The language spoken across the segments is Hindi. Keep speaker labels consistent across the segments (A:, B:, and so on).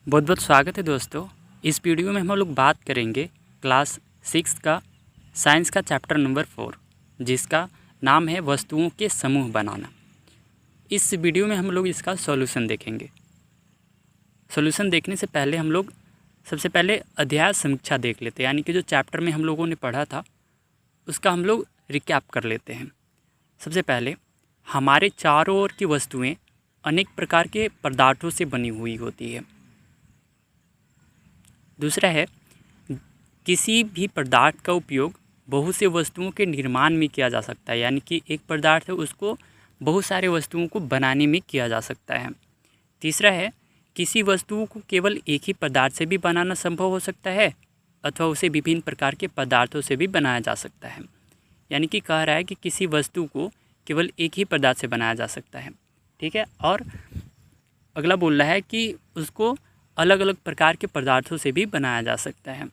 A: बहुत बहुत स्वागत है दोस्तों। इस वीडियो में हम लोग बात करेंगे क्लास 6 का साइंस का चैप्टर नंबर 4, जिसका नाम है वस्तुओं के समूह बनाना। इस वीडियो में हम लोग इसका सॉल्यूशन देखेंगे। सॉल्यूशन देखने से पहले हम लोग सबसे पहले अध्याय समीक्षा देख लेते हैं, यानी कि जो चैप्टर में हम लोगों ने पढ़ा था उसका हम लोग रिकैप कर लेते हैं। सबसे पहले हमारे चारों ओर की वस्तुएँ अनेक प्रकार के पदार्थों से बनी हुई होती है। दूसरा है, किसी भी पदार्थ का उपयोग बहुत से वस्तुओं के निर्माण में किया जा सकता है, यानी कि एक पदार्थ है उसको बहुत सारे वस्तुओं को बनाने में किया जा सकता है। तीसरा है, किसी वस्तु को केवल एक ही पदार्थ से भी बनाना संभव हो सकता है अथवा उसे विभिन्न प्रकार के पदार्थों से भी बनाया जा सकता है। यानी कि कह रहा है कि किसी वस्तु को केवल एक ही पदार्थ से बनाया जा सकता है, ठीक है। और अगला बोल रहा है कि उसको अलग अलग प्रकार के पदार्थों से भी बनाया जा सकता है।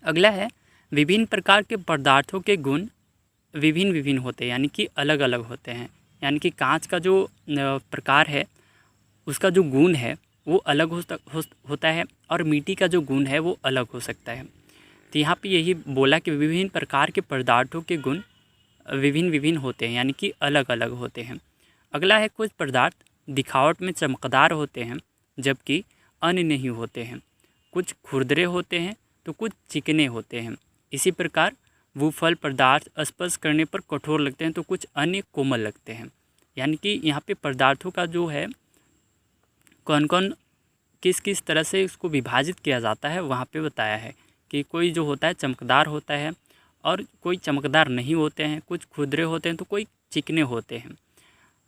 A: अगला है, विभिन्न प्रकार के पदार्थों के गुण विभिन्न विभिन्न होते हैं, यानी कि अलग अलग होते हैं। यानी कि कांच का जो प्रकार है उसका जो गुण है वो अलग होता है और मिट्टी का जो गुण है वो अलग हो सकता है। तो यहाँ पे यही बोला कि विभिन्न प्रकार के पदार्थों के गुण विभिन्न विभिन्न होते हैं, यानी कि अलग अलग होते हैं। अगला है, कुछ पदार्थ दिखावट में चमकदार होते हैं जबकि अन्य नहीं होते हैं। कुछ खुरदरे होते हैं तो कुछ चिकने होते हैं। इसी प्रकार वो फल पदार्थ स्पर्श करने पर कठोर लगते हैं तो कुछ अन्य कोमल लगते हैं। यानी कि यहाँ पे पदार्थों का जो है कौन कौन किस किस तरह से उसको विभाजित किया जाता है वहाँ पे बताया है कि कोई जो होता है चमकदार होता है और कोई चमकदार नहीं होते हैं, कुछ खुरदरे होते हैं तो कोई चिकने होते हैं।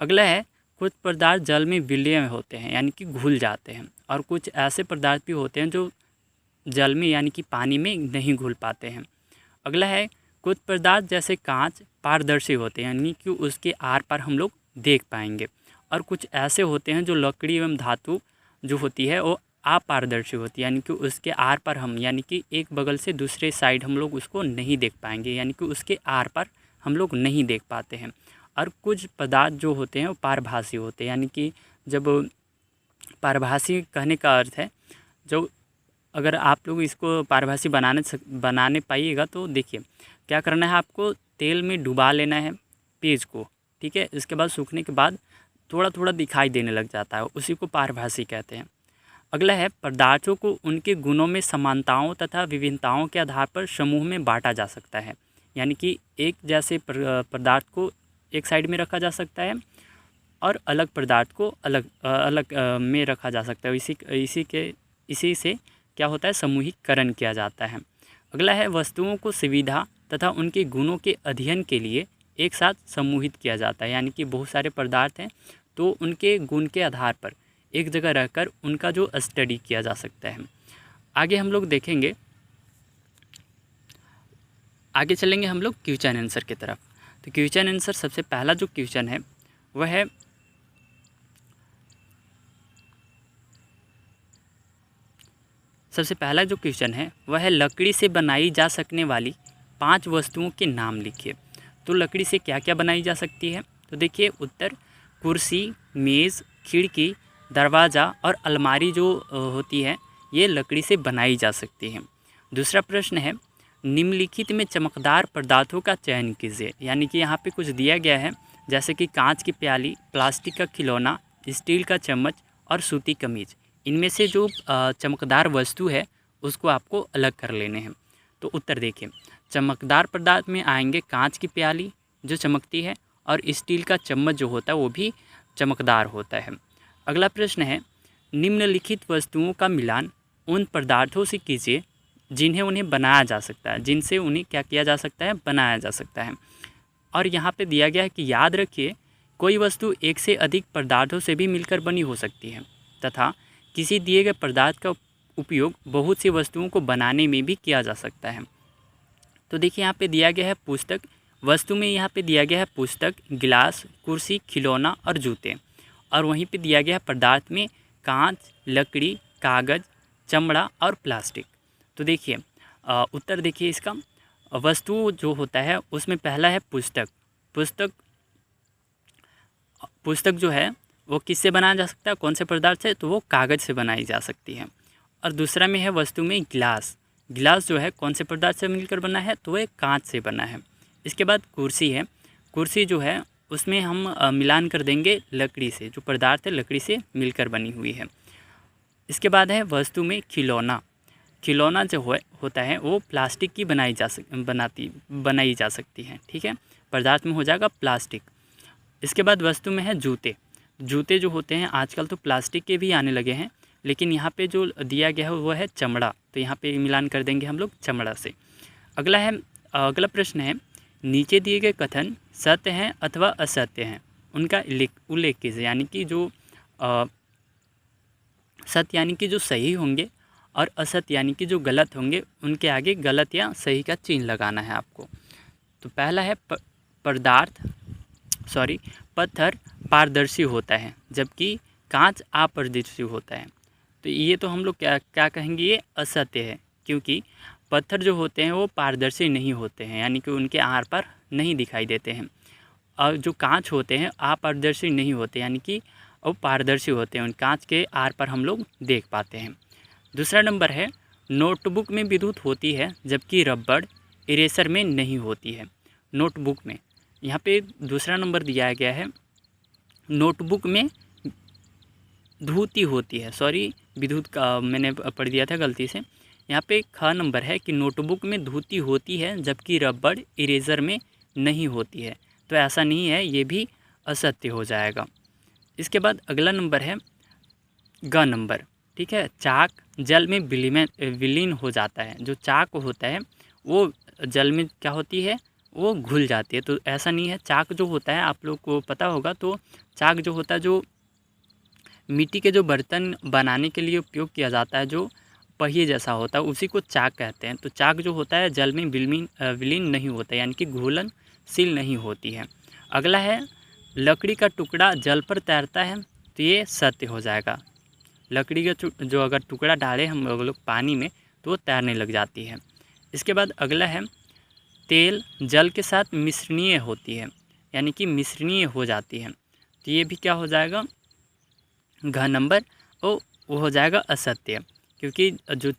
A: अगला है, कुछ पदार्थ जल में विलीय होते हैं यानी कि घुल जाते हैं और कुछ ऐसे पदार्थ भी होते हैं जो जल में यानी कि पानी में नहीं घुल पाते हैं। अगला है, कुछ पदार्थ जैसे कांच पारदर्शी होते हैं यानी कि उसके आर पार हम लोग देख पाएंगे और कुछ ऐसे होते हैं जो लकड़ी एवं धातु जो होती है वो अपारदर्शी होती है, यानी कि उसके आर पार हम यानी कि एक बगल से दूसरे साइड हम लोग उसको नहीं देख पाएंगे, यानी कि उसके आर पार हम लोग नहीं देख पाते हैं। और कुछ पदार्थ जो होते हैं वो पारभासी होते हैं, यानी कि जब पारभासी कहने का अर्थ है जो अगर आप लोग इसको पारभासी बनाने पाइएगा तो देखिए क्या करना है, आपको तेल में डुबा लेना है पेज को, ठीक है। इसके बाद सूखने के बाद थोड़ा थोड़ा दिखाई देने लग जाता है, उसी को पारभासी कहते हैं। अगला है, पदार्थों को उनके गुणों में समानताओं तथा विभिन्नताओं के आधार पर समूह में बांटा जा सकता है, यानी कि एक जैसे पदार्थ को एक साइड में रखा जा सकता है और अलग पदार्थ को अलग अलग में रखा जा सकता है। इसी से क्या होता है, समूहीकरण किया जाता है। अगला है, वस्तुओं को सुविधा तथा उनके गुणों के अध्ययन के लिए एक साथ समूहित किया जाता है, यानी कि बहुत सारे पदार्थ हैं तो उनके गुण के आधार पर एक जगह रहकर उनका जो स्टडी किया जा सकता है। आगे हम लोग देखेंगे, आगे चलेंगे हम लोग क्वेश्चन आंसर की तरफ। तो क्वेश्चन आंसर सबसे पहला जो क्वेश्चन है वह है, सबसे पहला जो क्वेश्चन है वह है लकड़ी से बनाई जा सकने वाली 5 वस्तुओं के नाम लिखिए। तो लकड़ी से क्या क्या बनाई जा सकती है, तो देखिए उत्तर, कुर्सी, मेज़, खिड़की, दरवाज़ा और अलमारी जो होती है ये लकड़ी से बनाई जा सकती है। दूसरा प्रश्न है, निम्नलिखित में चमकदार पदार्थों का चयन कीजिए। यानी कि यहाँ पे कुछ दिया गया है जैसे कि कांच की प्याली, प्लास्टिक का खिलौना, स्टील का चम्मच और सूती कमीज। इनमें से जो चमकदार वस्तु है उसको आपको अलग कर लेने हैं। तो उत्तर देखिए, चमकदार पदार्थ में आएंगे कांच की प्याली जो चमकती है और स्टील का चम्मच जो होता है वो भी चमकदार होता है। अगला प्रश्न है, निम्नलिखित वस्तुओं का मिलान उन पदार्थों से कीजिए जिन्हें उन्हें बनाया जा सकता है, जिनसे उन्हें क्या किया जा सकता है, बनाया जा सकता है। और यहाँ पे दिया गया है कि याद रखिए कोई वस्तु एक से अधिक पदार्थों से भी मिलकर बनी हो सकती है तथा किसी दिए गए पदार्थ का उपयोग बहुत सी वस्तुओं को बनाने में भी किया जा सकता है। तो देखिए यहाँ पे दिया गया है पुस्तक, वस्तु में यहाँ पे दिया गया है पुस्तक, गिलास, कुर्सी, खिलौना और जूते। और वहीं पे दिया गया है पदार्थ में कांच, लकड़ी, कागज़, चमड़ा और प्लास्टिक। तो देखिए उत्तर देखिए इसका, वस्तु जो होता है उसमें पहला है पुस्तक। पुस्तक जो है वो किससे बनाया जा सकता है, कौन से पदार्थ से, तो वो कागज़ से बनाई जा सकती है। और दूसरा में है वस्तु में गिलास। गिलास जो है कौन से पदार्थ से मिलकर बना है, तो वह कांच से बना है। इसके बाद कुर्सी है। कुर्सी जो है उसमें हम मिलान कर देंगे लकड़ी से, जो पदार्थ है लकड़ी से मिलकर बनी हुई है। इसके बाद है वस्तु में खिलौना। खिलौना जो होता है वो प्लास्टिक की बनाई जा सकती है, ठीक है। पदार्थ में हो जाएगा प्लास्टिक। इसके बाद वस्तु में है जूते। जूते जो होते हैं आजकल तो प्लास्टिक के भी आने लगे हैं, लेकिन यहाँ पे जो दिया गया है वो है चमड़ा, तो यहाँ पे मिलान कर देंगे हम लोग चमड़ा से। अगला प्रश्न है, नीचे दिए गए कथन सत्य हैं अथवा असत्य हैं, उनका उल्लेख कीजिए। यानी कि जो सत्य यानी कि जो सही होंगे और असत्य यानी कि जो गलत होंगे, उनके आगे गलत या सही का चिन्ह लगाना है आपको। तो पहला है पत्थर पारदर्शी होता है जबकि कांच अपारदर्शी होता है। तो ये तो हम लोग क्या कहेंगे, ये असत्य है, क्योंकि पत्थर जो होते हैं वो पारदर्शी नहीं होते हैं, यानी कि उनके आर पार नहीं दिखाई देते हैं। और जो कांच होते हैं अपारदर्शी नहीं होते, यानी कि वो पारदर्शी होते हैं, उन कांच के आर पर हम लोग देख पाते हैं। दूसरा नंबर है, नोटबुक में विद्युत होती है जबकि रबड़ इरेजर में नहीं होती है। नोटबुक में यहाँ पे दूसरा नंबर दिया गया है, नोटबुक में धूती होती है, विद्युत का मैंने पढ़ दिया था गलती से। यहाँ पे ख नंबर है कि नोटबुक में धूती होती है जबकि रबड़ इरेजर में नहीं होती है। तो ऐसा नहीं है, ये भी असत्य हो जाएगा। इसके बाद अगला नंबर है ग नंबर, ठीक है। चाक जल में विलीन हो जाता है। जो चाक होता है वो जल में क्या होती है, वो घुल जाती है। तो ऐसा नहीं है। चाक जो होता है आप लोग को पता होगा, तो चाक जो होता है जो मिट्टी के जो बर्तन बनाने के लिए उपयोग किया जाता है, जो पहिए जैसा होता है, उसी को चाक कहते हैं। तो चाक जो होता है जल में विलीन नहीं होता, यानी कि घुलनशील नहीं होती है। अगला है लकड़ी का टुकड़ा जल पर तैरता है। तो ये सत्य हो जाएगा। लकड़ी का जो अगर टुकड़ा डालें हम लोग पानी में तो वो तैरने लग जाती है। इसके बाद अगला है तेल जल के साथ मिश्रणीय होती है, यानी कि मिश्रणीय हो जाती है। तो ये भी क्या हो जाएगा, घ नंबर, वो हो जाएगा असत्य, क्योंकि जो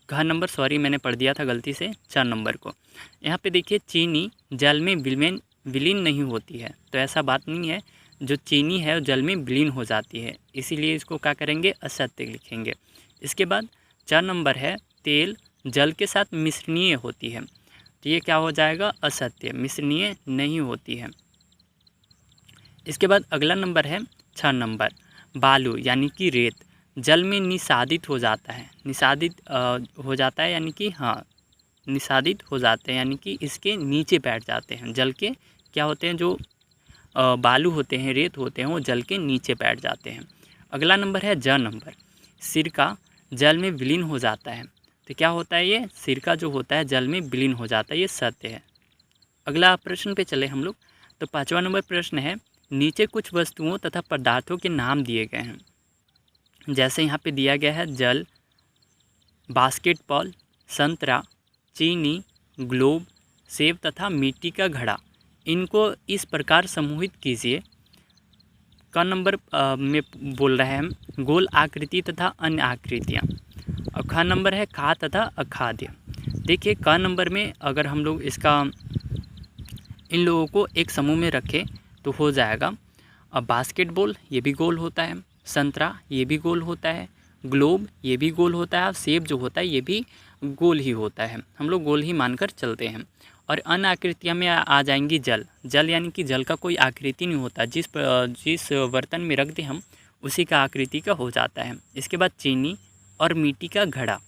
A: घ नंबर मैंने पढ़ दिया था गलती से 4 नंबर को। यहाँ पे देखिए चीनी जल में विलीन नहीं होती है, तो ऐसा बात नहीं है। जो चीनी है वो जल में विलीन हो जाती है, इसीलिए इसको क्या करेंगे, असत्य लिखेंगे। इसके बाद 4 नंबर है तेल जल के साथ मिश्रणीय होती है। तो ये क्या हो जाएगा, असत्य, मिश्रणीय नहीं होती है। इसके बाद अगला नंबर है 6 नंबर, बालू यानी कि रेत जल में निषादित हो जाता है। हो जाता है यानी कि निषादित हो जाते हैं, यानी कि इसके नीचे बैठ जाते हैं। जल के क्या होते हैं, जो बालू होते हैं, रेत होते हैं, वो जल के नीचे बैठ जाते हैं। अगला नंबर है ज नंबर, सिरका जल में विलीन हो जाता है। तो क्या होता है, ये सिरका जो होता है जल में विलीन हो जाता है, ये सत्य है। अगला प्रश्न पे चले हम लोग। तो 5वां नंबर प्रश्न है, नीचे कुछ वस्तुओं तथा पदार्थों के नाम दिए गए हैं। जैसे यहाँ पे दिया गया है जल, बास्केटबॉल, संतरा, चीनी, ग्लोब, सेब तथा मिट्टी का घड़ा। इनको इस प्रकार समूहित कीजिए। क नंबर में बोल रहे हैं हम गोल आकृति तथा अन्य आकृतियाँ। और ख नंबर है खा तथा अखाद्य। देखिए क नंबर में अगर हम लोग इन लोगों को एक समूह में रखें तो हो जाएगा। अब बास्केटबॉल ये भी गोल होता है, संतरा ये भी गोल होता है, ग्लोब ये भी गोल होता है, और सेब जो होता है ये भी गोल ही होता है। हम लोग गोल ही मानकर चलते हैं। और अन्य आकृतियाँ में आ जाएंगी जल यानी कि जल का कोई आकृति नहीं होता, जिस बर्तन में रख दें हम उसी का आकृति का हो जाता है। इसके बाद चीनी और मिट्टी का घड़ा।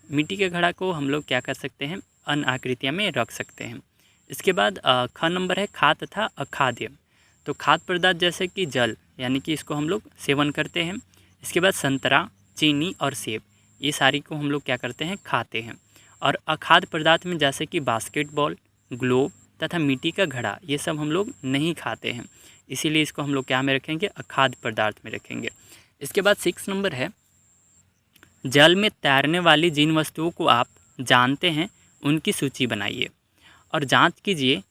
A: मिट्टी के घड़ा को हम लोग क्या कर सकते हैं, अन्य आकृतियाँ में रख सकते हैं। इसके बाद ख नंबर है खा तथा अखाद्य। तो खाद्य पदार्थ जैसे कि जल यानी कि इसको हम लोग सेवन करते हैं। इसके बाद संतरा, चीनी और सेब ये सारी को हम लोग क्या करते हैं, खाते हैं। और अखाद्य पदार्थ में जैसे कि बास्केटबॉल, ग्लोब तथा मिट्टी का घड़ा ये सब हम लोग नहीं खाते हैं, इसीलिए इसको हम लोग क्या में रखेंगे, अखाद्य पदार्थ में रखेंगे। इसके बाद 6 नंबर है जल में तैरने वाली जिन वस्तुओं को आप जानते हैं उनकी सूची बनाइए और जांच कीजिए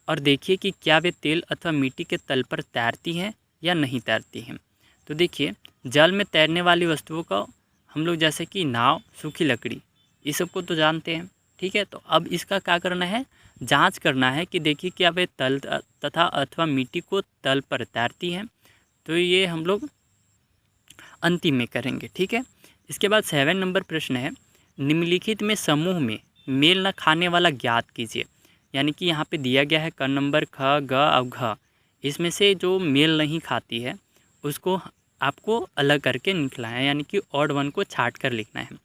A: और देखिए कि क्या वे तेल अथवा मिट्टी के तल पर तैरती हैं या नहीं तैरती हैं। तो देखिए, जल में तैरने वाली वस्तुओं का हम लोग जैसे कि नाव, सूखी लकड़ी, ये सब को तो जानते हैं। ठीक है, तो अब इसका क्या करना है, जांच करना है कि देखिए क्या वे तल तथा अथवा मिट्टी को तल पर तैरती हैं। तो ये हम लोग अंतिम में करेंगे। ठीक है, इसके बाद 7 नंबर प्रश्न है, निम्नलिखित में समूह में मेल न खाने वाला ज्ञात कीजिए। यानी कि यहाँ पे दिया गया है क नंबर, ख, ग और घ, इसमें से जो मेल नहीं खाती है उसको आपको अलग करके निकलना है, यानी कि ऑड वन को छाट कर लिखना है।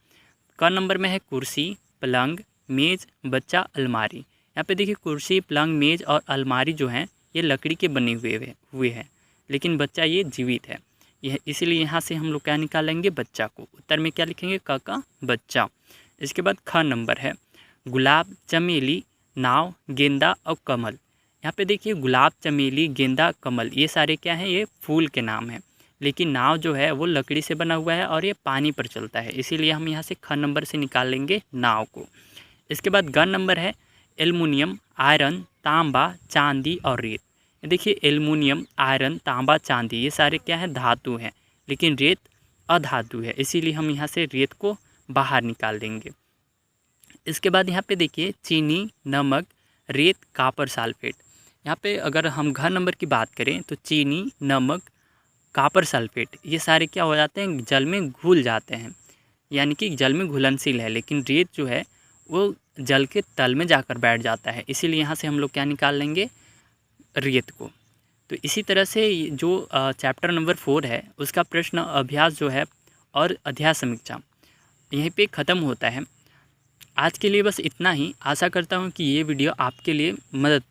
A: क नंबर में है कुर्सी, पलंग, मेज़, बच्चा, अलमारी। यहाँ पे देखिए कुर्सी, पलंग, मेज़ और अलमारी जो हैं ये लकड़ी के बने हुए हैं, लेकिन बच्चा ये जीवित है। यह इसीलिए यहाँ से हम लोग क्या निकालेंगे, बच्चा को। उत्तर में क्या लिखेंगे, क का बच्चा। इसके बाद ख नंबर है गुलाब, चमेली, नाव, गेंदा और कमल। यहाँ पे देखिए गुलाब, चमेली, गेंदा, कमल ये सारे क्या हैं, ये फूल के नाम हैं। लेकिन नाव जो है वो लकड़ी से बना हुआ है और ये पानी पर चलता है, इसीलिए हम यहाँ से ख नंबर से निकाल लेंगे नाव को। इसके बाद ग नंबर है एल्युमिनियम, आयरन, तांबा, चांदी और रेत। देखिए एल्युमिनियम, आयरन, तांबा, चांदी ये सारे क्या है, धातु हैं, लेकिन रेत अधातु है, इसीलिए हम यहाँ से रेत को बाहर निकाल देंगे। इसके बाद यहाँ पे देखिए चीनी, नमक, रेत, कॉपर सल्फेट। यहाँ पे अगर हम घ नंबर की बात करें तो चीनी, नमक, कॉपर सल्फेट ये सारे क्या हो जाते हैं, जल में घुल जाते हैं, यानी कि जल में घुलनशील है। लेकिन रेत जो है वो जल के तल में जाकर बैठ जाता है, इसीलिए यहाँ से हम लोग क्या निकाल लेंगे, रेत को। तो इसी तरह से जो चैप्टर नंबर 4 है उसका प्रश्न अभ्यास जो है और अध्याय समीक्षा यहीं पे ख़त्म होता है। आज के लिए बस इतना ही। आशा करता हूँ कि ये वीडियो आपके लिए मदद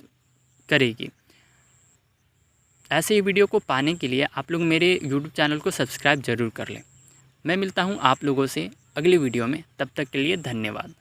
A: करेगी। ऐसे ही वीडियो को पाने के लिए आप लोग मेरे यूट्यूब चैनल को सब्सक्राइब ज़रूर कर लें। मैं मिलता हूँ आप लोगों से अगली वीडियो में, तब तक के लिए धन्यवाद।